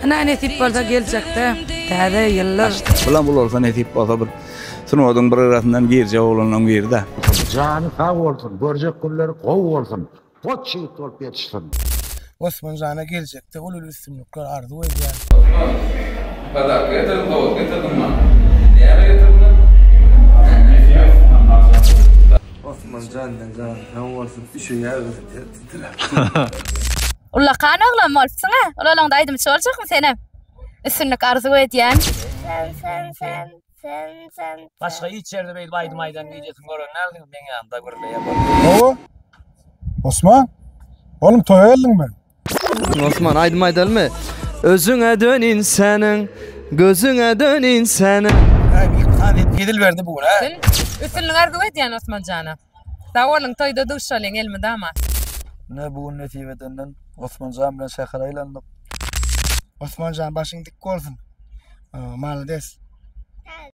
Ana nesip bolsa geljekde. Täze ýyllar. Bulan bul bolsa nesip bolsa bir sunuwdyň bir arasyndan girje oglanyň birde. Jany sag bolsun, görjek günleri gowy bolsun. Pot şeýit bolup ýetişsin. Osman Jana geljekde ulul üstünlikler arzu edýär. Bada getirdim gowy getirdim ma. Näme getirdim? Osman Jandan jan bolsun işe ýa-da. Ulla kan oglan bolsun ha. Olaňda aýdym çorjakmy senem? Üstünlik arzu edýän. Sen. Başka hiç yerde beýil baýdym aýdan diýjetin gören näldin men ýanymda görülýär. Oo. Osman. Oğlum toya geldinmi? Osman aydym aýdalmy? Özüňe dön insanyň, gözüňe dön insanyň. Ay bir tane edil verdi bu ha. Üstünlik arzu edýän Osman Jana. Dawalın toyda duşalyň elmi dama. Ne bu netibeden Osman Can bilen şäher aýlandyk. Osman Can başyň dik bolsun. Malades.